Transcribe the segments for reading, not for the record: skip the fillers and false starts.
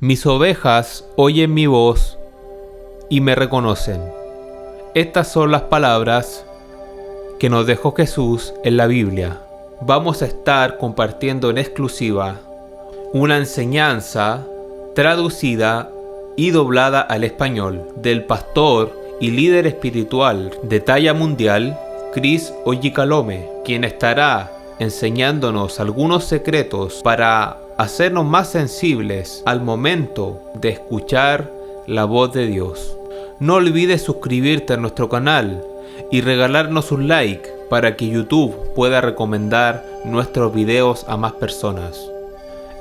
Mis ovejas oyen mi voz y me reconocen. Estas son las palabras que nos dejó Jesús en la Biblia. Vamos a estar compartiendo en exclusiva una enseñanza traducida y doblada al español del pastor y líder espiritual de talla mundial, Chris Oyikalome, quien estará enseñándonos algunos secretos para hacernos más sensibles al momento de escuchar la voz de Dios. No olvides suscribirte a nuestro canal y regalarnos un like para que YouTube pueda recomendar nuestros videos a más personas.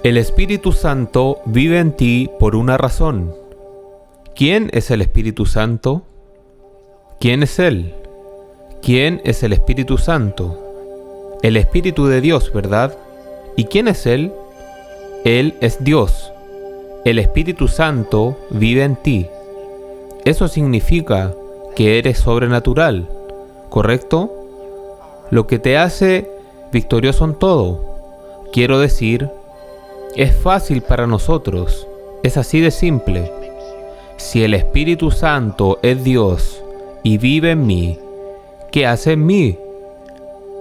El Espíritu Santo vive en ti por una razón. ¿Quién es el Espíritu Santo? ¿Quién es Él? ¿Quién es el Espíritu Santo? El Espíritu de Dios, ¿verdad? ¿Y quién es Él? Él es Dios. El Espíritu Santo vive en ti. Eso significa que eres sobrenatural, ¿correcto? Lo que te hace victorioso en todo. Quiero decir, es fácil para nosotros. Es así de simple. Si el Espíritu Santo es Dios y vive en mí, ¿qué hace en mí?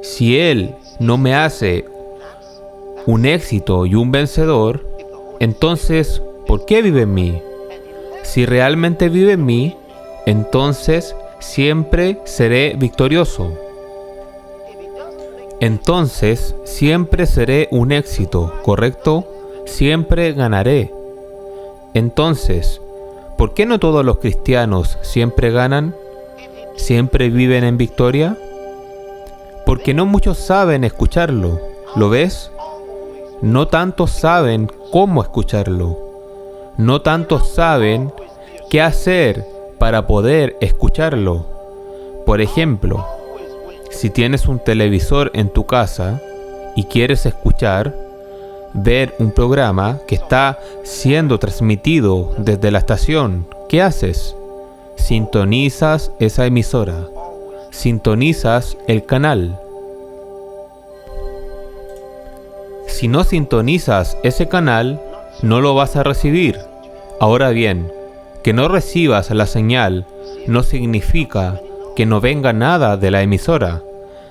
Si Él no me hace un éxito y un vencedor, entonces, ¿por qué vive en mí? Si realmente vive en mí, entonces siempre seré victorioso. Entonces, siempre seré un éxito, ¿correcto? Siempre ganaré. Entonces, ¿por qué no todos los cristianos siempre ganan? ¿Siempre viven en victoria? Porque no muchos saben escucharlo, ¿lo ves? No tantos saben cómo escucharlo. No tantos saben qué hacer para poder escucharlo. Por ejemplo, si tienes un televisor en tu casa y quieres ver un programa que está siendo transmitido desde la estación, ¿qué haces? Sintonizas esa emisora. Sintonizas el canal. Si no sintonizas ese canal, no lo vas a recibir. Ahora bien, que no recibas la señal no significa que no venga nada de la emisora.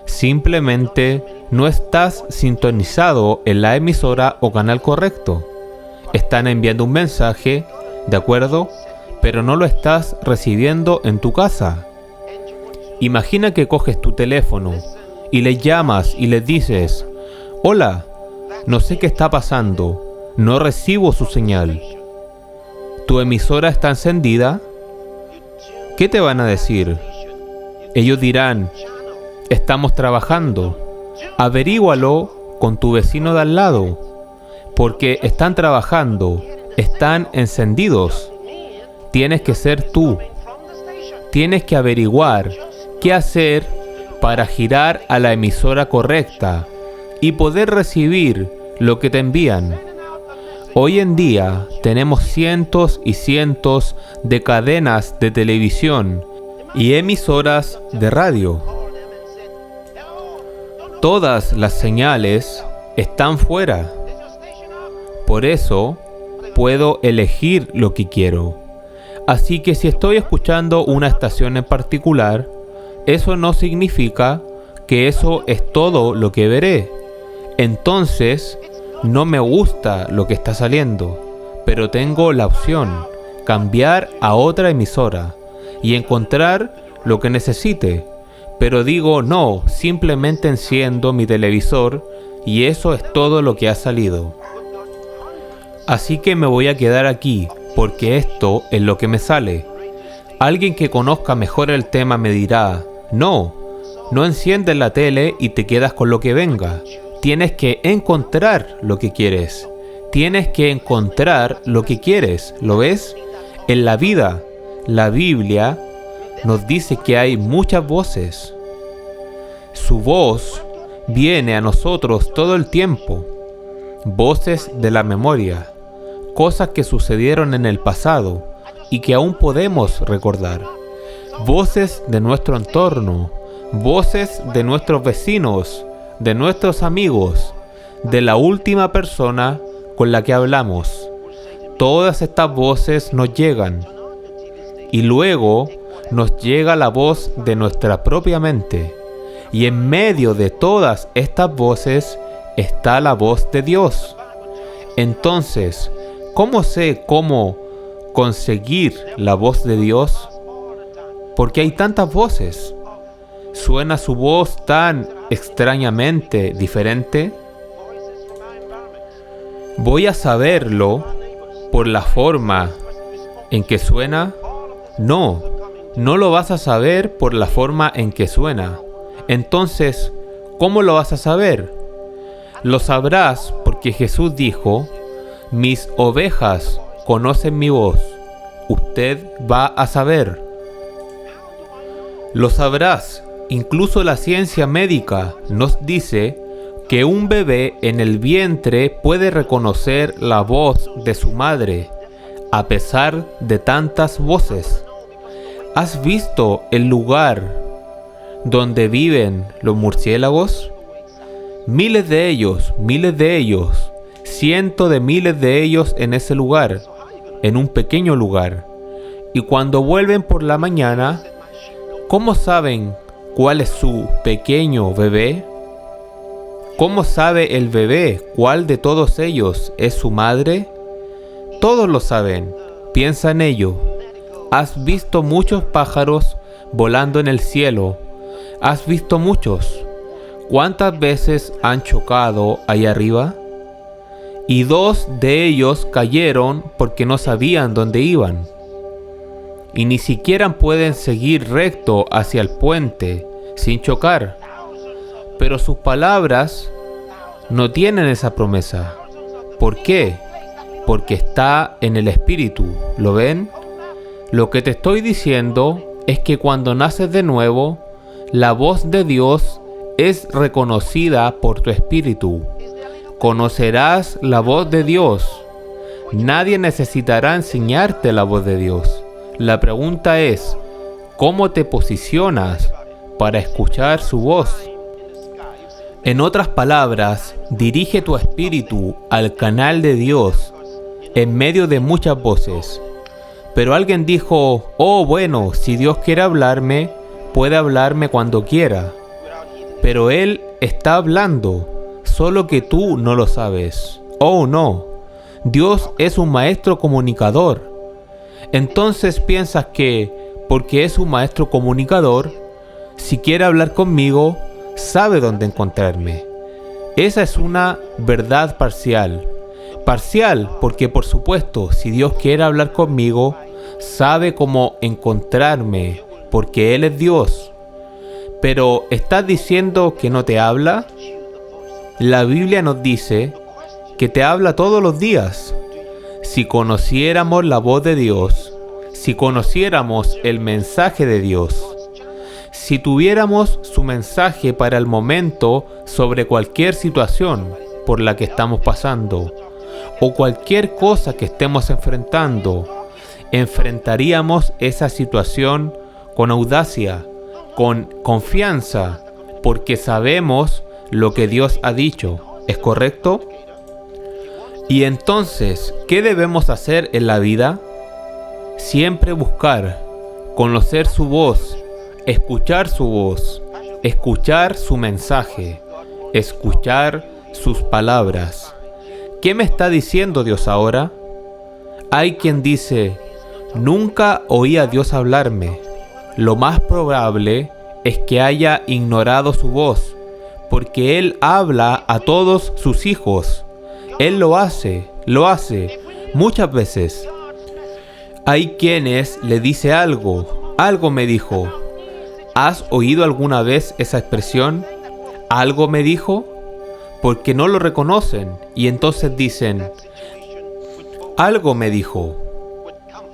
Simplemente no estás sintonizado en la emisora o canal correcto. Están enviando un mensaje, ¿de acuerdo? Pero no lo estás recibiendo en tu casa. Imagina que coges tu teléfono y le llamas y le dices: hola, no sé qué está pasando, no recibo su señal. ¿Tu emisora está encendida? ¿Qué te van a decir? Ellos dirán: estamos trabajando. Averígualo con tu vecino de al lado, porque están trabajando, están encendidos. Tienes que ser tú. Tienes que averiguar qué hacer para girar a la emisora correcta y poder recibir lo que te envían. Hoy en día tenemos cientos y cientos de cadenas de televisión y emisoras de radio. Todas las señales están fuera. Por eso puedo elegir lo que quiero. Así que si estoy escuchando una estación en particular, eso no significa que eso es todo lo que veré. Entonces, no me gusta lo que está saliendo, pero tengo la opción, cambiar a otra emisora y encontrar lo que necesite. Pero digo no, simplemente enciendo mi televisor y eso es todo lo que ha salido. Así que me voy a quedar aquí, porque esto es lo que me sale. Alguien que conozca mejor el tema me dirá: no enciendes la tele y te quedas con lo que venga. Tienes que encontrar lo que quieres. Tienes que encontrar lo que quieres. ¿Lo ves? En la vida, la Biblia nos dice que hay muchas voces. Su voz viene a nosotros todo el tiempo. Voces de la memoria. Cosas que sucedieron en el pasado y que aún podemos recordar. Voces de nuestro entorno. Voces de nuestros vecinos, de nuestros amigos, de la última persona con la que hablamos. todas estas voces nos llegan. Y luego nos llega la voz de nuestra propia mente. Y en medio de todas estas voces está la voz de Dios. Entonces, ¿cómo sé cómo conseguir la voz de Dios? Porque hay tantas voces. ¿Suena su voz tan extrañamente diferente? ¿Voy a saberlo por la forma en que suena? No, no lo vas a saber por la forma en que suena. Entonces, ¿cómo lo vas a saber? Lo sabrás porque Jesús dijo: mis ovejas conocen mi voz. Usted va a saber. Lo sabrás. Incluso la ciencia médica nos dice que un bebé en el vientre puede reconocer la voz de su madre, a pesar de tantas voces. ¿Has visto el lugar donde viven los murciélagos? Miles de ellos, cientos de miles de ellos en ese lugar, en un pequeño lugar. Y cuando vuelven por la mañana, ¿cómo saben cuál es su pequeño bebé? ¿Cómo sabe el bebé cuál de todos ellos es su madre? Todos lo saben, piensa en ello. ¿Has visto muchos pájaros volando en el cielo? ¿Has visto muchos? ¿Cuántas veces han chocado ahí arriba? Y 2 de ellos cayeron porque no sabían dónde iban. Y ni siquiera pueden seguir recto hacia el puente sin chocar. Pero sus palabras no tienen esa promesa. ¿Por qué? Porque está en el Espíritu. ¿Lo ven? Lo que te estoy diciendo es que cuando naces de nuevo, la voz de Dios es reconocida por tu Espíritu. Conocerás la voz de Dios. Nadie necesitará enseñarte la voz de Dios. La pregunta es, ¿cómo te posicionas para escuchar su voz? En otras palabras, dirige tu espíritu al canal de Dios en medio de muchas voces. Pero alguien dijo: oh, bueno, si Dios quiere hablarme, puede hablarme cuando quiera. Pero Él está hablando, solo que tú no lo sabes. Oh, no, Dios es un maestro comunicador. Entonces piensas que, porque es un maestro comunicador, si quiere hablar conmigo, sabe dónde encontrarme. Esa es una verdad parcial. Parcial porque, por supuesto, si Dios quiere hablar conmigo, sabe cómo encontrarme, porque Él es Dios. Pero, ¿estás diciendo que no te habla? La Biblia nos dice que te habla todos los días. Si conociéramos la voz de Dios, si conociéramos el mensaje de Dios, si tuviéramos su mensaje para el momento sobre cualquier situación por la que estamos pasando, o cualquier cosa que estemos enfrentando, enfrentaríamos esa situación con audacia, con confianza, porque sabemos lo que Dios ha dicho. ¿Es correcto? Y entonces, ¿qué debemos hacer en la vida? Siempre buscar, conocer su voz, escuchar su voz, escuchar su mensaje, escuchar sus palabras. ¿Qué me está diciendo Dios ahora? Hay quien dice: nunca oí a Dios hablarme. Lo más probable es que haya ignorado su voz, porque Él habla a todos sus hijos. Él lo hace muchas veces. Hay quienes le dice algo me dijo. ¿Has oído alguna vez esa expresión? ¿Algo me dijo? Porque no lo reconocen y entonces dicen: algo me dijo.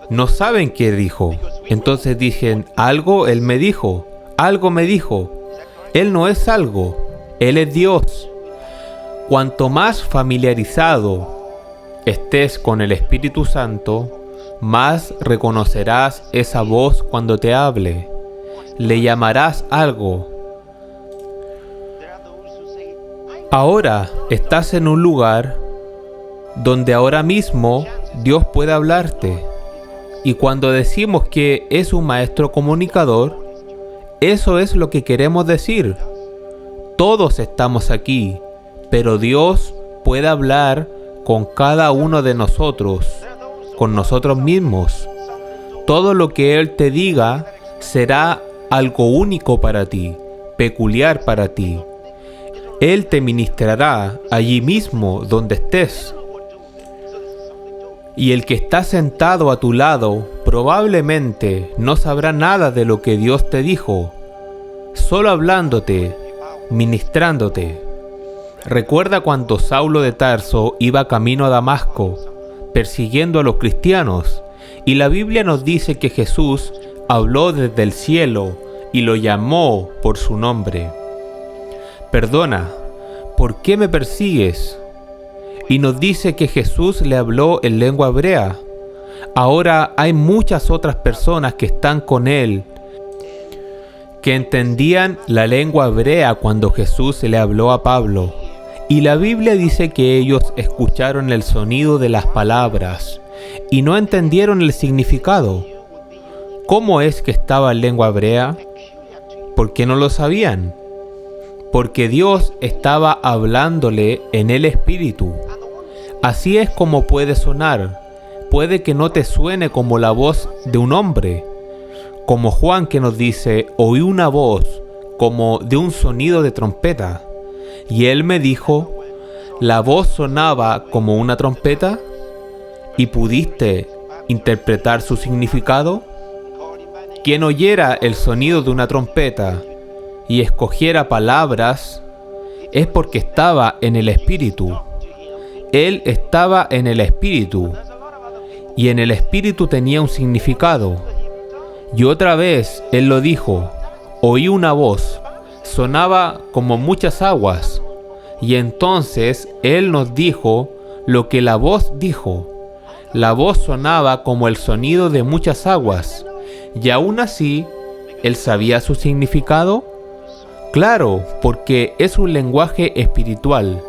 No saben qué dijo. Entonces dicen: algo Él me dijo. Algo me dijo. Él no es algo. Él es Dios. Cuanto más familiarizado estés con el Espíritu Santo, más reconocerás esa voz cuando te hable. Le llamarás algo. Ahora estás en un lugar donde ahora mismo Dios puede hablarte. Y cuando decimos que es un maestro comunicador, eso es lo que queremos decir. Todos estamos aquí, pero Dios puede hablar con cada uno de nosotros, con nosotros mismos. Todo lo que Él te diga será algo único para ti, peculiar para ti. Él te ministrará allí mismo donde estés. Y el que está sentado a tu lado probablemente no sabrá nada de lo que Dios te dijo, solo hablándote, ministrándote. Recuerda cuando Saulo de Tarso iba camino a Damasco, persiguiendo a los cristianos, y la Biblia nos dice que Jesús habló desde el cielo y lo llamó por su nombre. Perdona, ¿por qué me persigues? Y nos dice que Jesús le habló en lengua hebrea. Ahora hay muchas otras personas que están con él, que entendían la lengua hebrea cuando Jesús le habló a Pablo. Y la Biblia dice que ellos escucharon el sonido de las palabras y no entendieron el significado. ¿Cómo es que estaba en lengua hebrea? ¿Por qué no lo sabían? Porque Dios estaba hablándole en el Espíritu. Así es como puede sonar. Puede que no te suene como la voz de un hombre, como Juan que nos dice, oí una voz como de un sonido de trompeta. Y él me dijo, ¿la voz sonaba como una trompeta? ¿Y pudiste interpretar su significado? Quien oyera el sonido de una trompeta y escogiera palabras, es porque estaba en el Espíritu. Él estaba en el Espíritu, y en el Espíritu tenía un significado. Y otra vez él lo dijo, oí una voz, sonaba como muchas aguas. Y entonces él nos dijo lo que la voz dijo. La voz sonaba como el sonido de muchas aguas. Y aún así, ¿él sabía su significado? Claro, porque es un lenguaje espiritual.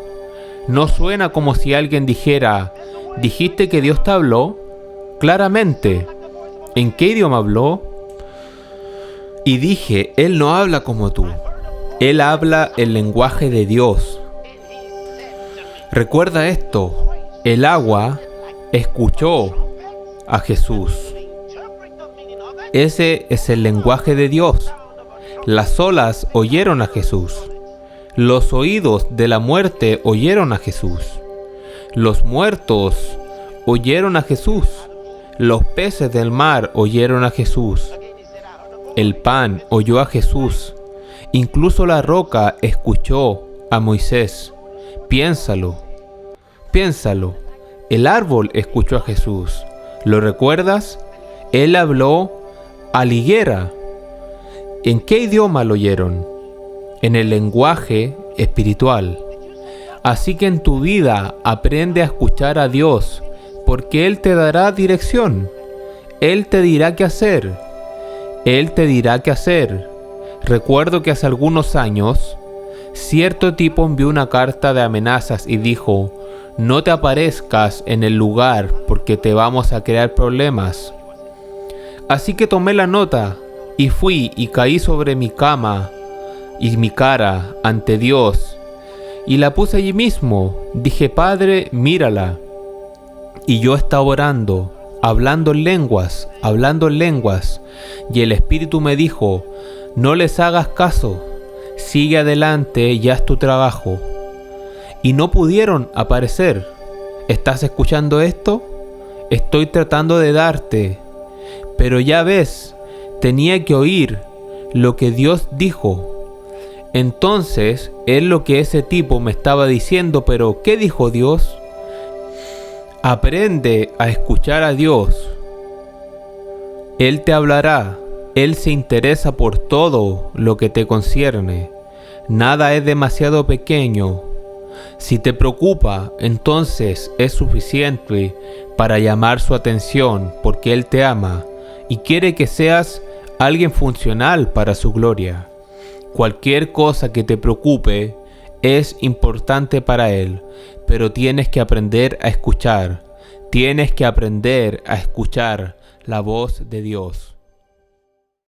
No suena como si alguien dijera, ¿dijiste que Dios te habló? Claramente. ¿En qué idioma habló? Y dije, Él no habla como tú. Él habla el lenguaje de Dios. Recuerda esto, el agua escuchó a Jesús. Ese es el lenguaje de Dios. Las olas oyeron a Jesús. Los oídos de la muerte oyeron a Jesús. Los muertos oyeron a Jesús. Los peces del mar oyeron a Jesús. El pan oyó a Jesús. Incluso la roca escuchó a Moisés. Piénsalo. El árbol escuchó a Jesús. ¿Lo recuerdas? Él habló a la higuera. ¿En qué idioma lo oyeron? En el lenguaje espiritual. Así que en tu vida aprende a escuchar a Dios, porque Él te dará dirección. Él te dirá qué hacer. Recuerdo que hace algunos años, cierto tipo envió una carta de amenazas y dijo, no te aparezcas en el lugar porque te vamos a crear problemas. Así que tomé la nota y fui y caí sobre mi cama y mi cara ante Dios y la puse allí mismo. Dije, Padre, mírala. Y yo estaba orando, hablando en lenguas, y el Espíritu me dijo, no les hagas caso, sigue adelante y haz tu trabajo. Y no pudieron aparecer. ¿Estás escuchando esto? Estoy tratando de darte, pero ya ves, tenía que oír lo que Dios dijo. Entonces, es lo que ese tipo me estaba diciendo, pero ¿qué dijo Dios? Aprende a escuchar a Dios. Él te hablará. Él se interesa por todo lo que te concierne. Nada es demasiado pequeño. Si te preocupa, entonces es suficiente para llamar su atención, porque Él te ama y quiere que seas alguien funcional para su gloria. Cualquier cosa que te preocupe es importante para Él, pero tienes que aprender a escuchar. Tienes que aprender a escuchar la voz de Dios.